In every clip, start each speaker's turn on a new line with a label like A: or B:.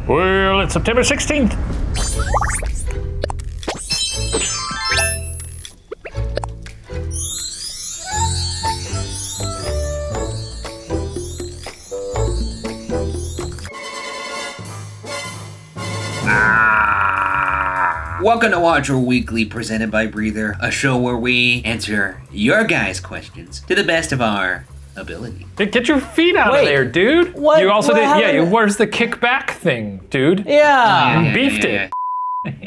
A: Well, it's September 16th.
B: Welcome to Watcher Weekly, presented by Breather, a show where we answer your guys' questions to the best of our ability.
A: Get your feet out of there, dude.
C: What?
A: You also
C: What
A: did,
C: happened?
A: where's the kickback thing, dude?
C: Yeah.
A: You beefed it.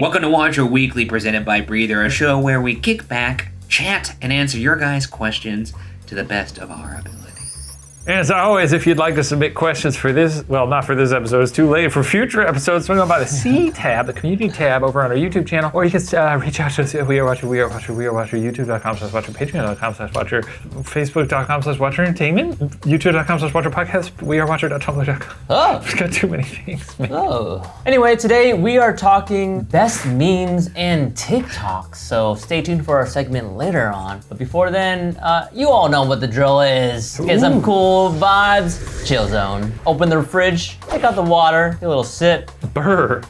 B: Welcome to Watcher Weekly, presented by Breather, a show where we kick back, chat, and answer your guys' questions to the best of our ability.
A: As always, if you'd like to submit questions for this, well, not for this episode, it's too late. For future episodes, swing on by the C tab, the community tab over on our YouTube channel, or you can reach out to us at We Are Watcher, youtube.com/watcher, patreon.com/watcher, facebook.com/watcher entertainment, youtube.com/watcher podcast, wearewatcher.tumblr.com.
C: Oh.
A: We've got too many things, man.
C: Oh. Anyway, today we are talking best memes and TikToks, so stay tuned for our segment later on. But before then, you all know what the drill is. Get some cool vibes, chill zone. Open the fridge, take out the water, get a little sip.
A: Brr.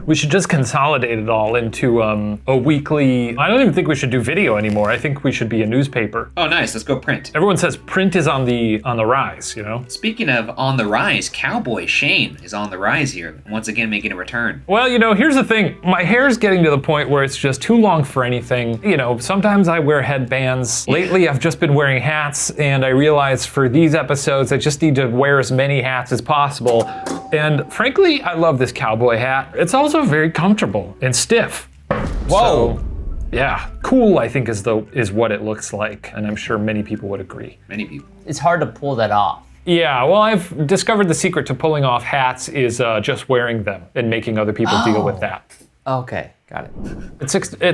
A: We should just consolidate it all into a weekly. I don't even think we should do video anymore. I think we should be a newspaper.
B: Oh, nice. Let's go print.
A: Everyone says print is on the rise, you know?
B: Speaking of on the rise, Cowboy Shane is on the rise here, once again making a return.
A: Well, you know, here's the thing. My hair's getting to the point where it's just too long for anything. You know, sometimes I wear headbands. Lately, I've just been wearing hats, and I realized for these episodes, I just need to wear as many hats as possible. And frankly, I love this cowboy hat. It's also very comfortable and stiff.
C: Whoa.
A: So, yeah, cool, I think is what it looks like, and I'm sure many people would agree.
B: Many people.
C: It's hard to pull that off.
A: Yeah, well, I've discovered the secret to pulling off hats is just wearing them and making other people deal with that.
C: Okay, got it.
A: It's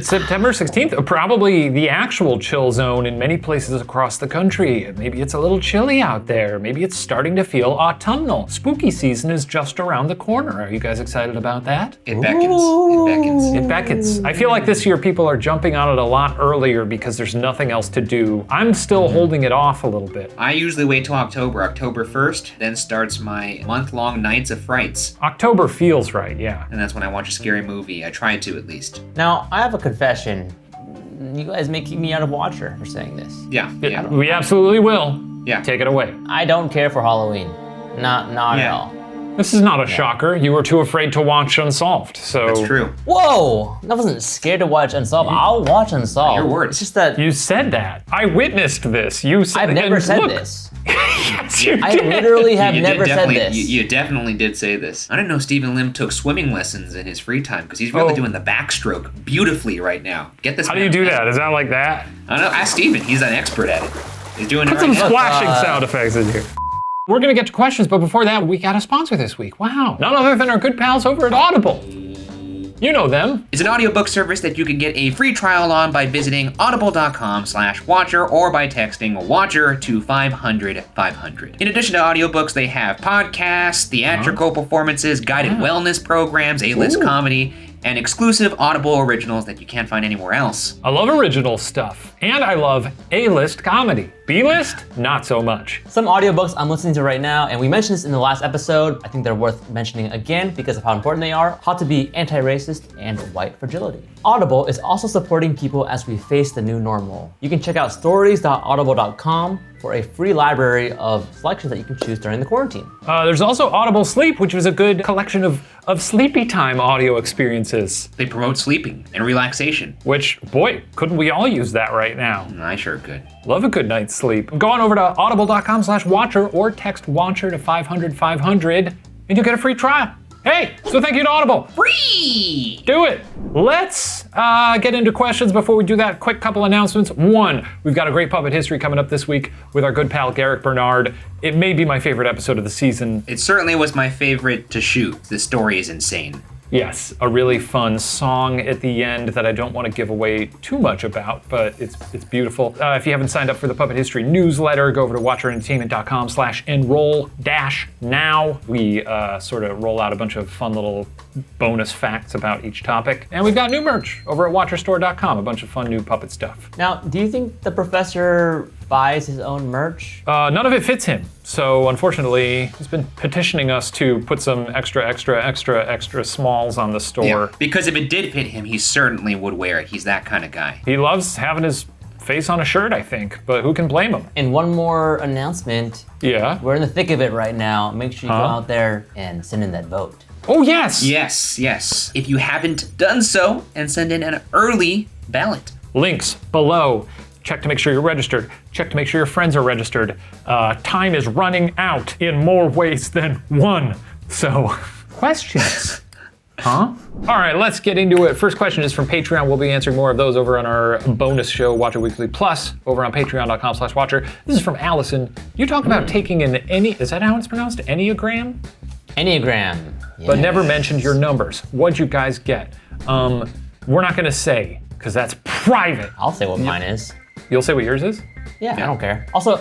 A: September 16th, probably the actual chill zone in many places across the country. Maybe it's a little chilly out there. Maybe it's starting to feel autumnal. Spooky season is just around the corner. Are you guys excited about that?
B: It beckons. It beckons.
A: It beckons. I feel like this year people are jumping on it a lot earlier because there's nothing else to do. I'm still holding it off a little bit.
B: I usually wait till October 1st, then starts my month-long Nights of Frights.
A: October feels right, yeah.
B: And that's when I watch a scary movie. I try to, at least.
C: Now, I have a confession. You guys making me out of Watcher for saying this.
B: Yeah.
A: We absolutely will.
B: Yeah.
A: Take it away.
C: I don't care for Halloween. Not at all.
A: This is not a shocker. You were too afraid to watch Unsolved, so.
B: That's true.
C: Whoa! I wasn't scared to watch Unsolved. I'll watch Unsolved.
B: Your words.
C: It's just that
A: You said that. I witnessed this. You said
C: I've never
A: and
C: said
A: look.
C: this.
A: Yes, you
C: I
A: did.
C: literally have
B: You
C: never
B: did
C: said
B: definitely-
C: this.
B: You definitely did say this. I didn't know Steven Lim took swimming lessons in his free time, because he's really doing the backstroke beautifully right now. Get this.
A: How do you do that? Is that like that?
B: I don't know. Ask Steven. He's an expert at it. He's doing it
A: Put
B: right
A: some
B: now.
A: splashing sound effects in here. We're gonna get to questions, but before that, we got a sponsor this week. Wow. None other than our good pals over at Audible. You know them.
B: It's an audiobook service that you can get a free trial on by visiting audible.com/watcher or by texting watcher to 500-500. In addition to audiobooks, they have podcasts, theatrical performances, guided wellness programs, A-list comedy, and exclusive Audible originals that you can't find anywhere else.
A: I love original stuff, and I love A-list comedy. B-list, not so much.
C: Some audiobooks I'm listening to right now, and we mentioned this in the last episode. I think they're worth mentioning again because of how important they are. How to be anti-racist and white fragility. Audible is also supporting people as we face the new normal. You can check out stories.audible.com for a free library of selections that you can choose during the quarantine.
A: There's also Audible Sleep, which is a good collection of sleepy time audio experiences.
B: They promote sleeping and relaxation.
A: Which, boy, couldn't we all use that right now?
B: I sure could.
A: Love a good night's sleep. Go on over to audible.com/watcher or text watcher to 500-500 and you get a free trial. Hey, so thank you to Audible.
B: Free!
A: Do it. Let's get into questions. Before we do that, quick couple announcements. One, we've got a great puppet history coming up this week with our good pal Garrick Bernard. It may be my favorite episode of the season.
B: It certainly was my favorite to shoot. The story is insane.
A: Yes, a really fun song at the end that I don't want to give away too much about, but it's beautiful. If you haven't signed up for the Puppet History newsletter, go over to watcherentertainment.com/enroll-now. We sort of roll out a bunch of fun little bonus facts about each topic. And we've got new merch over at watcherstore.com, a bunch of fun new puppet stuff.
C: Now, do you think the professor buys his own merch?
A: None of it fits him. So unfortunately, he's been petitioning us to put some extra smalls on the store.
B: Yeah, because if it did fit him, he certainly would wear it. He's that kind of guy.
A: He loves having his face on a shirt, I think, but who can blame him?
C: And one more announcement.
A: Yeah.
C: We're in the thick of it right now. Make sure you go out there and send in that vote.
A: Oh, yes!
B: Yes. If you haven't done so, and send in an early ballot.
A: Links below. Check to make sure you're registered. Check to make sure your friends are registered. Time is running out in more ways than one. So, questions? Huh? All right, let's get into it. First question is from Patreon. We'll be answering more of those over on our bonus show, Watcher Weekly Plus, over on patreon.com/watcher. This is from Allison. You talk about taking an is that how it's pronounced? Enneagram?
C: Enneagram.
A: But
C: Yes.
A: never mentioned your numbers. What'd you guys get? We're not gonna say, because that's private.
C: I'll say what mine is.
A: You'll say what yours is?
C: Yeah, I don't care. Also,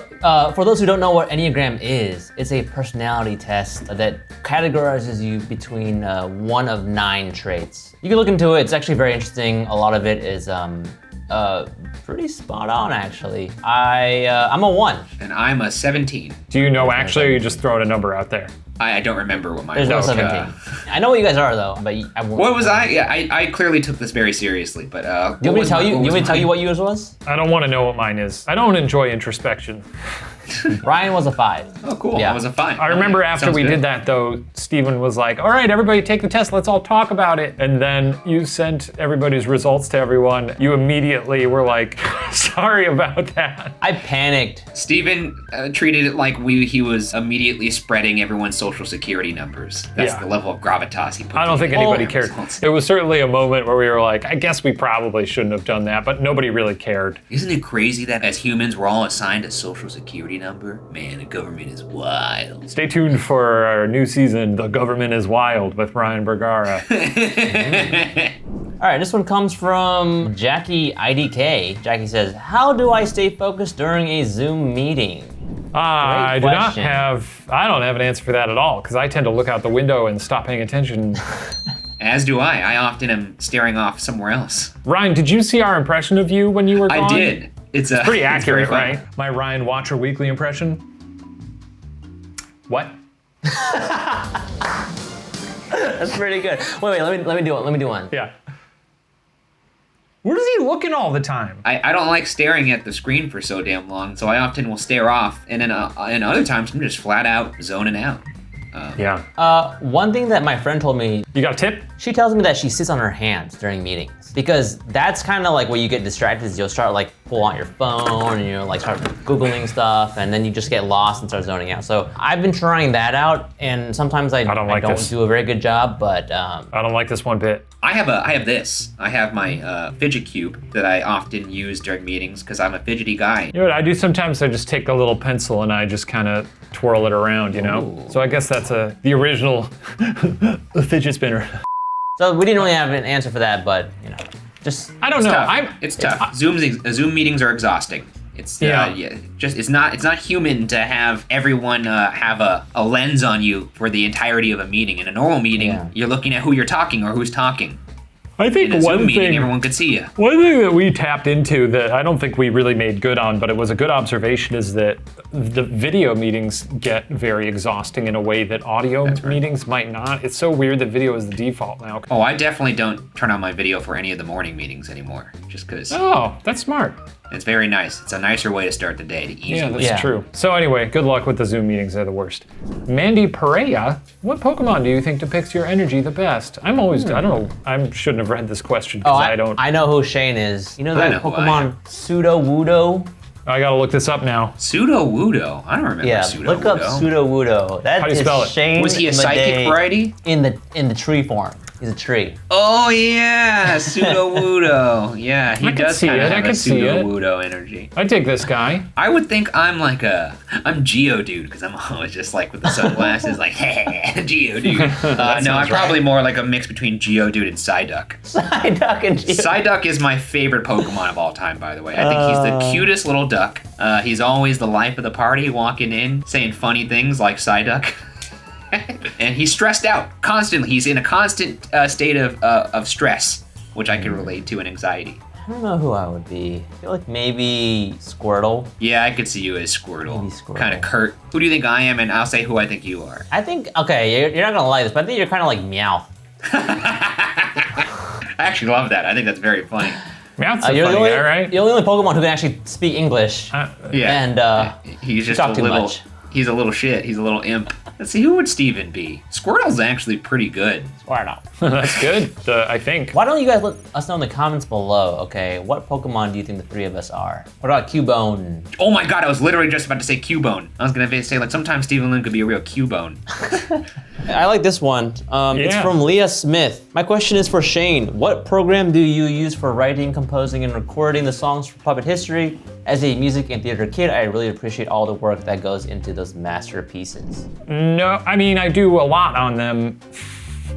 C: for those who don't know what Enneagram is, it's a personality test that categorizes you between one of 9 traits. You can look into it. It's actually very interesting. A lot of it is pretty spot on, actually. I'm a 1.
B: And I'm a 17.
A: Do you know actually, or you just throwing a number out there?
B: I don't remember what mine
C: There's no
B: was.
C: 17. I know what you guys are, though, but I won't.
B: What was I? Yeah, I clearly took this very seriously, but
C: You want me to tell you? You want me to tell you what yours was?
A: I don't want to know what mine is. I don't enjoy introspection.
C: Ryan was a 5.
B: Oh, cool.
C: Yeah.
B: I was a 5.
A: I remember after we did that, though, Steven was like, all right, everybody take the test. Let's all talk about it. And then you sent everybody's results to everyone. You immediately were like, sorry about that.
C: I panicked.
B: Steven treated it like he was immediately spreading everyone's social security numbers. That's
A: Yeah.
B: the level of gravitas he put.
A: I don't think
B: into
A: anybody
B: the
A: cared.
B: results.
A: It was certainly a moment where we were like, I guess we probably shouldn't have done that, but nobody really cared.
B: Isn't it crazy that as humans we're all assigned a social security number? Man, the government is wild.
A: Stay tuned for our new season, The Government is Wild, with Ryan Bergara.
C: All right, this one comes from Jackie IDK. Jackie says, how do I stay focused during a Zoom meeting?
A: I
C: Great
A: don't
C: question.
A: have an answer for that at all, because I tend to look out the window and stop paying attention.
B: As do I. I often am staring off somewhere else.
A: Ryan, did you see our impression of you when you were gone?
B: I did. It's
A: Pretty
B: very
A: accurate,
B: fun.
A: right? My Ryan Watcher Weekly impression. What?
C: That's pretty good. Wait, let me do one. Let me do one.
A: Yeah. Where is he looking all the time?
B: I don't like staring at the screen for so damn long, so I often will stare off, and then and other times I'm just flat out zoning out.
A: Yeah.
C: One thing that my friend told me,
A: You got a tip?
C: she tells me that she sits on her hands during meetings because that's kind of like where you get distracted. Is you'll start like pull out your phone and you know like start Googling stuff, and then you just get lost and start zoning out. So I've been trying that out, and sometimes I
A: don't like this.
C: do a very good job, but
A: I don't like this one bit.
B: I have this. I have my fidget cube that I often use during meetings because I'm a fidgety guy.
A: You know what I do sometimes? I just take a little pencil and I just kind of twirl it around, you know?
C: Ooh.
A: So I guess that's the original fidget spinner.
C: so we didn't really have an answer for that, but you know, just
A: I don't
B: It's
A: know.
B: tough. It's tough. Zoom meetings are exhausting. It's it's not human to have everyone have a lens on you for the entirety of a meeting. In a normal meeting,
C: Yeah.
B: you're looking at who you're talking or who's talking.
A: I think
B: In a
A: one
B: Zoom meeting,
A: thing
B: everyone could see you.
A: One thing that we tapped into that I don't think we really made good on, but it was a good observation, is that the video meetings get very exhausting in a way that audio meetings might not. It's so weird that video is the default now.
B: Oh, I definitely don't turn on my video for any of the morning meetings anymore, just because
A: Oh, that's smart.
B: it's very nice. It's a nicer way to start the day to ease
A: Yeah,
B: you.
A: that's
C: Yeah.
A: true. So anyway, good luck with the Zoom meetings. They're the worst. Mandy Pereira, what Pokemon do you think depicts your energy the best? I don't know. I shouldn't have read this question because I don't.
C: I know who Shane is. You know
B: I
C: that
B: know who I
C: Pokemon
B: am.
C: Sudowoodo?
A: I gotta look this up now.
B: Pseudo-Wudo. I don't remember
C: Yeah,
B: Pseudo-Wudo.
C: look up Sudowoodo. That
A: How do you
C: is
A: spell it?
C: Shane
B: Was he a psychic
C: Madej
B: variety?
C: in the tree form? He's a tree.
B: Oh yeah, Pseudo-Wudo. Yeah, he
A: I can
B: does
A: see
B: kind
A: it,
B: of
A: I
B: have
A: can
B: a
A: see it.
B: Pseudo-Wudo energy.
A: I take this guy.
B: I would think I'm like I'm Geodude because I'm always just like with the sunglasses, like Geodude. No, I'm probably more like a mix between Geodude and Psyduck.
C: Psyduck and Geo.
B: Psyduck is my favorite Pokemon of all time, by the way. I think he's the cutest little duck. He's always the life of the party, walking in, saying funny things like Psyduck. And he's stressed out constantly. He's in a constant state of stress, which I can relate to, and anxiety.
C: I don't know who I would be. I feel like maybe Squirtle.
B: Yeah, I could see you as Squirtle.
C: Maybe Squirtle.
B: Kind of curt. Who do you think I am? And I'll say who I think you are.
C: I think, okay, you're not gonna like this, but I think you're kind of like Meowth.
B: I actually love that. I think that's very funny.
A: Meowth's a
C: You're
A: funny
C: the only,
A: guy, right?
C: You're the only Pokemon who can actually speak English.
B: Yeah.
C: And
B: he's just
C: talk
B: a
C: too
B: little.
C: much.
B: He's a little shit. He's a little imp. Let's see, who would Steven be? Squirtle's actually pretty good.
C: Squirtle.
A: That's good, I think.
C: Why don't you guys let us know in the comments below, okay, what Pokemon do you think the three of us are? What about Cubone?
B: Oh my god, I was literally just about to say Cubone. I was gonna say, like, sometimes Steven Lim could be a real Cubone.
C: I like this one. It's from Leah Smith. My question is for Shane. What program do you use for writing, composing, and recording the songs for Puppet History? As a music and theater kid, I really appreciate all the work that goes into those masterpieces.
A: No, I mean, I do a lot on them.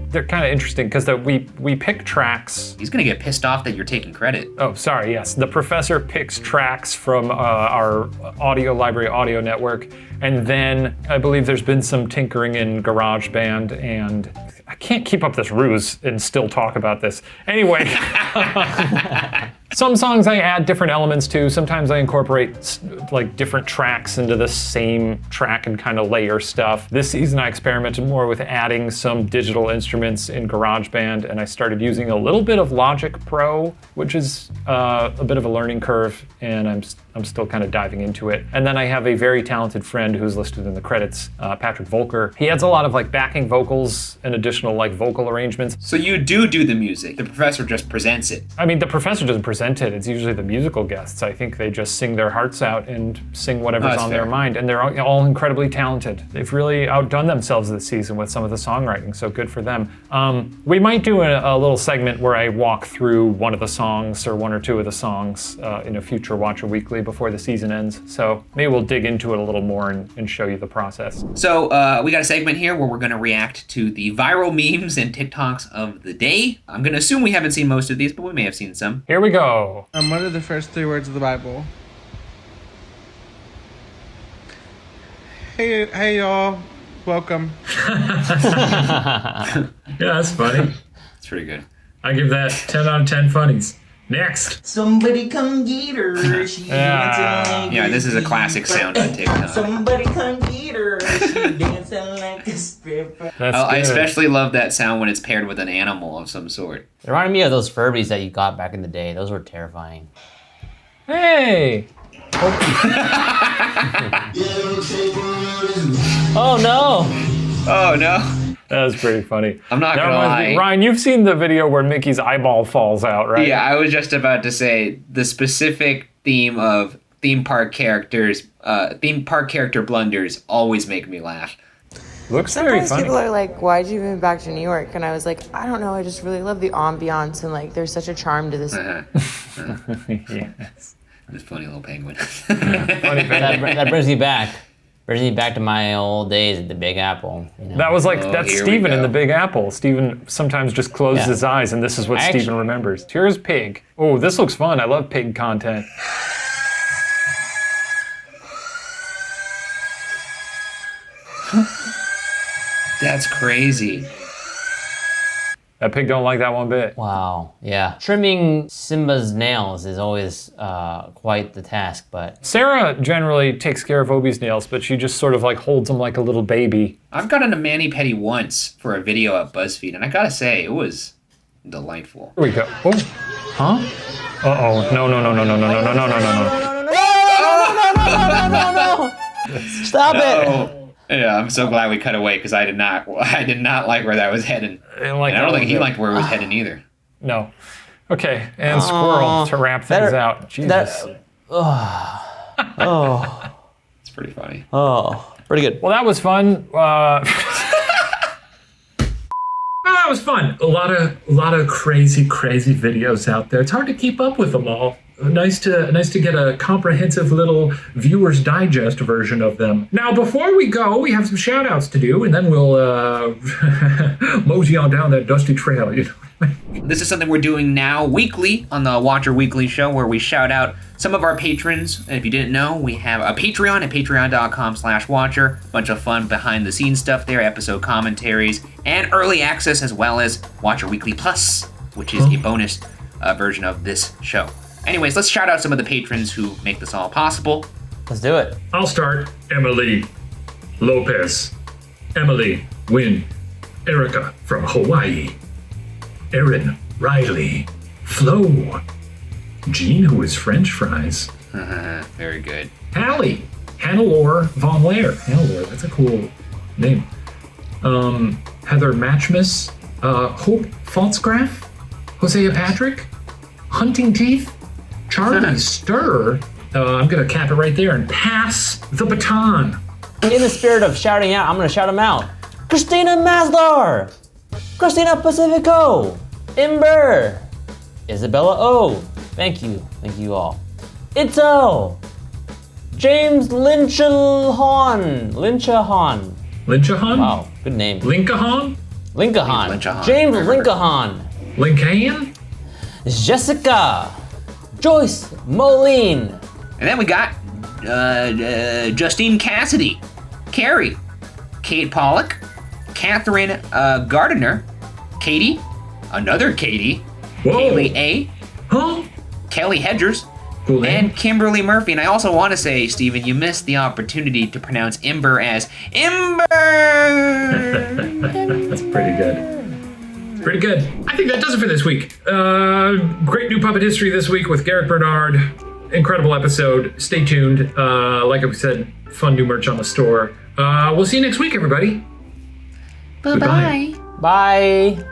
A: They're kind of interesting because we pick tracks.
B: He's gonna get pissed off that you're taking credit.
A: Oh, sorry, yes. The professor picks tracks from our audio library, audio network, and then I believe there's been some tinkering in GarageBand, and I can't keep up this ruse and still talk about this. Anyway, some songs I add different elements to. Sometimes I incorporate like different tracks into the same track and kind of layer stuff. This season I experimented more with adding some digital instruments in GarageBand, and I started using a little bit of Logic Pro, which is a bit of a learning curve, and I'm still kind of diving into it. And then I have a very talented friend who's listed in the credits, Patrick Volker. He adds a lot of like backing vocals and additional like vocal arrangements.
B: So you do the music. The professor just presents it.
A: I mean, the professor doesn't present it. It's usually the musical guests. I think they just sing their hearts out and sing whatever's on their mind. And they're all incredibly talented. They've really outdone themselves this season with some of the songwriting, so good for them. We might do a little segment where I walk through one of the songs or one or two of the songs in a future Watcher Weekly before the season ends. So maybe we'll dig into it a little more and show you the process.
B: So we got a segment here where we're gonna react to the viral memes and TikToks of the day. I'm gonna assume we haven't seen most of these, but we may have seen some.
A: Here we go.
D: What are the first 3 words of the Bible? Hey y'all, welcome.
A: Yeah, that's funny.
B: It's pretty good.
A: I give that 10 out of 10 funnies. Next.
E: Somebody come get her. She dancing like
B: Yeah, this is a classic sound on TikTok.
E: Somebody come get her. She dancing like a stripper.
A: That's
B: I
A: good.
B: especially love that sound when it's paired with an animal of some sort.
C: It reminded me of those Furbies that you got back in the day. Those were terrifying.
A: Hey!
C: Oh no!
B: Oh no.
A: That was pretty funny.
B: I'm not
A: That
B: gonna
A: reminds me-
B: lie.
A: Ryan, you've seen the video where Mickey's eyeball falls out, right?
B: Yeah, I was just about to say the specific theme of theme park characters, theme park character blunders always make me laugh.
A: Looks very
F: Sometimes
A: funny.
F: people are like, why'd you move back to New York? And I was like, I don't know, I just really love the ambiance and like there's such a charm to this.
A: Yes.
B: This funny little penguin.
A: Funny thing.
C: That brings me back. Brings me back to my old days at the Big Apple. You know?
A: That was like,
B: Oh,
A: that's
B: here we
A: Steven in
B: go.
A: the Big Apple. Steven sometimes just closes
C: Yeah.
A: his eyes, and this is what
C: I
A: Steven
C: actu-
A: remembers. Here's Pig. Oh, this looks fun. I love pig content.
B: That's crazy.
A: That pig don't like that one bit.
C: Wow. Yeah. Trimming Simba's nails is always quite the task, but
A: Sarah generally takes care of Obi's nails, but she just sort of like holds him like a little baby.
B: I've gotten a mani-pedi once for a video at BuzzFeed, and I gotta say, it was delightful.
A: Here we go. Oh, huh? Uh-oh. No.
C: stop it!
B: Oh, yeah, I'm so glad we cut away because I did not like where that was heading.
A: I didn't like
B: And I don't
A: that
B: think he
A: one bit.
B: liked where it was heading either.
A: No. Okay, and Squirrel to wrap things out. Jesus.
C: Oh,
B: It's pretty funny.
C: pretty good.
A: Well, that was fun. Well, that was fun. A lot of crazy videos out there. It's hard to keep up with them all. Nice to get a comprehensive little Viewer's Digest version of them. Now, before we go, we have some shout outs to do, and then we'll mosey on down that dusty trail. You know?
B: This is something we're doing now weekly on the Watcher Weekly show where we shout out some of our patrons. And if you didn't know, we have a Patreon at patreon.com/watcher. Bunch of fun behind the scenes stuff there, episode commentaries, and early access as well as Watcher Weekly Plus, which is a bonus version of this show. Anyways, let's shout out some of the patrons who make this all possible.
C: Let's do it.
A: I'll start. Emily Lopez, Emily Wynn, Erica from Hawaii, Erin Riley, Flo, Jean, who is French fries,
B: Very good.
A: Hallie, Hannelore Von Lair. Hannelore, that's a cool name. Heather Matchmas, Hope Faltzgraf, Hosea Patrick, Hunting Teeth, Charlie Stir. I'm gonna cap it right there and pass the baton.
C: In the spirit of shouting out, I'm gonna shout them out. Christina Maslar, Christina Pacifico, Ember, Isabella O. Thank you all. Ito, James Lynchahan.
A: Linchahan?
C: Wow, good name.
A: Linkahan?
C: Linkahan.
B: Linkahan.
C: James
B: I heard.
C: Linkahan.
A: Linkahan?
C: Jessica, Joyce Moline.
B: And then we got Justine Cassidy, Carrie, Kate Pollock, Catherine Gardiner, Katie, another Katie,
A: Whoa.
B: Kaylee A,
A: Huh?
B: Kelly Hedgers,
A: Cool name.
B: and Kimberly Murphy. And I also want to say, Steven, you missed the opportunity to pronounce Ember as Ember.
A: That's pretty good. It's pretty good. I think that does it for this week. Great new puppet history this week with Garrick Bernard. Incredible episode. Stay tuned. Like I said, fun new merch on the store. We'll see you next week, everybody.
B: Bye-bye.
C: Bye.